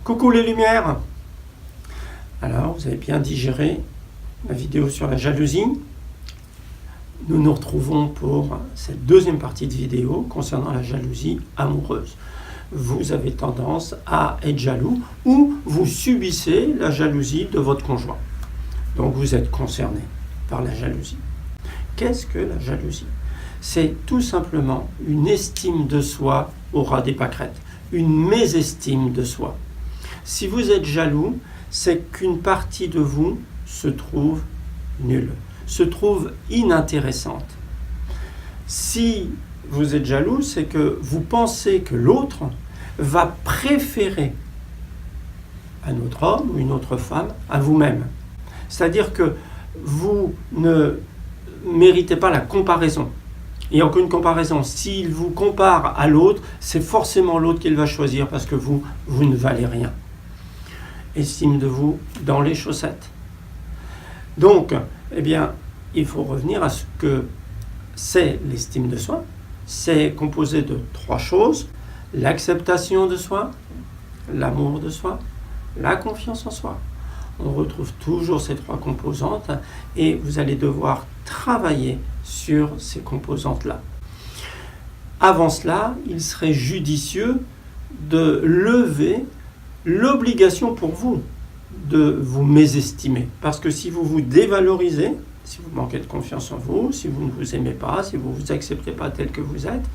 Coucou les lumières. Alors, vous avez bien digéré la vidéo sur la jalousie. Nous nous retrouvons pour cette deuxième partie de vidéo concernant la jalousie amoureuse. Vous avez tendance à être jaloux ou vous subissez la jalousie de votre conjoint. Donc vous êtes concerné par la jalousie. Qu'est-ce que la jalousie? C'est tout simplement une estime de soi au ras des pâquerettes, une mésestime de soi. Si vous êtes jaloux, c'est qu'une partie de vous se trouve nulle, se trouve inintéressante. Si vous êtes jaloux, c'est que vous pensez que l'autre va préférer un autre homme ou une autre femme à vous-même. C'est-à-dire que vous ne méritez pas la comparaison. Il n'y a aucune comparaison. S'il vous compare à l'autre, c'est forcément l'autre qu'il va choisir parce que vous ne valez rien. Estime de vous dans les chaussettes. Donc, eh bien, il faut revenir à ce que c'est l'estime de soi. C'est composé de 3 choses: l'acceptation de soi, l'amour de soi, la confiance en soi. On retrouve toujours ces 3 composantes et vous allez devoir travailler sur ces composantes-là. Avant cela, il serait judicieux de lever l'obligation pour vous de vous mésestimer. Parce que si vous vous dévalorisez, si vous manquez de confiance en vous, si vous ne vous aimez pas, si vous ne vous acceptez pas tel que vous êtes,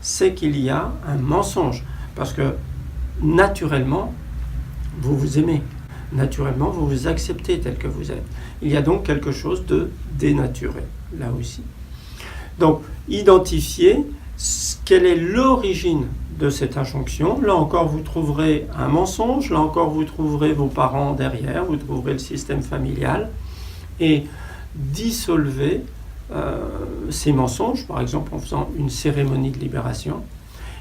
c'est qu'il y a un mensonge. Parce que naturellement, vous vous aimez. Naturellement, vous vous acceptez tel que vous êtes. Il y a donc quelque chose de dénaturé, là aussi. Donc, identifiez quelle est l'origine de cette injonction. Là encore, vous trouverez un mensonge. Là encore, vous trouverez vos parents derrière. Vous trouverez le système familial. Et dissolvez ces mensonges, par exemple en faisant une cérémonie de libération.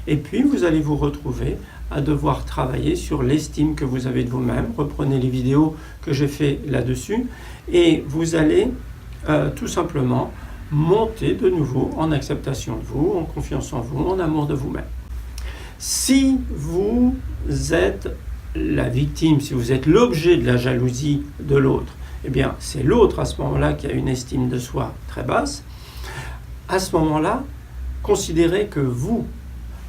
Et puis, vous allez vous retrouver à devoir travailler sur l'estime que vous avez de vous-même. Reprenez les vidéos que j'ai fait là-dessus. Et vous allez tout simplement monter de nouveau en acceptation de vous, en confiance en vous, en amour de vous-même. Si vous êtes la victime, si vous êtes l'objet de la jalousie de l'autre, eh bien, c'est l'autre à ce moment-là qui a une estime de soi très basse. À ce moment-là, considérez que vous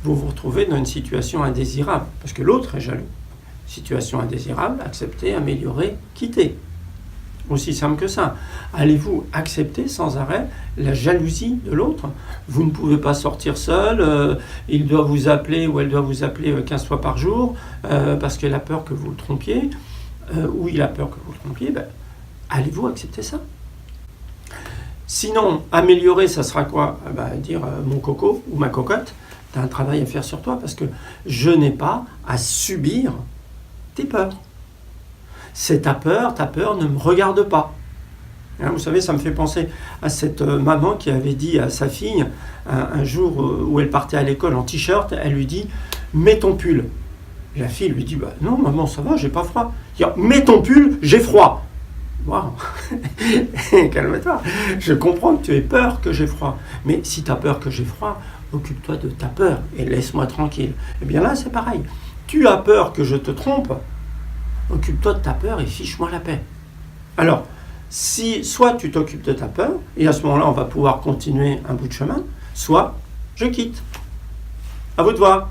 vous retrouvez dans une situation indésirable, parce que l'autre est jaloux. Situation indésirable, acceptez, améliorez, quittez. Aussi simple que ça. Allez-vous accepter sans arrêt la jalousie de l'autre? Vous ne pouvez pas sortir seul, il doit vous appeler ou elle doit vous appeler 15 fois par jour parce qu'elle a peur que vous le trompiez, ou il a peur que vous le trompiez. Ben, allez-vous accepter ça? Sinon, améliorer, ça sera quoi? Dire mon coco ou ma cocotte, tu as un travail à faire sur toi parce que je n'ai pas à subir tes peurs. C'est ta peur ne me regarde pas. Hein, vous savez, ça me fait penser à cette maman qui avait dit à sa fille, un jour où elle partait à l'école en t-shirt, elle lui dit « Mets ton pull ». La fille lui dit « Non maman, ça va, j'ai pas froid ». Il dit « Mets ton pull, j'ai froid ». Waouh. Calme-toi. Je comprends que tu aies peur que j'ai froid. Mais si tu as peur que j'ai froid, occupe-toi de ta peur et laisse-moi tranquille. Eh bien là, c'est pareil. Tu as peur que je te trompe, occupe-toi de ta peur et fiche-moi la paix. Alors, si soit tu t'occupes de ta peur, et à ce moment-là, on va pouvoir continuer un bout de chemin, soit je quitte. À vous de voir.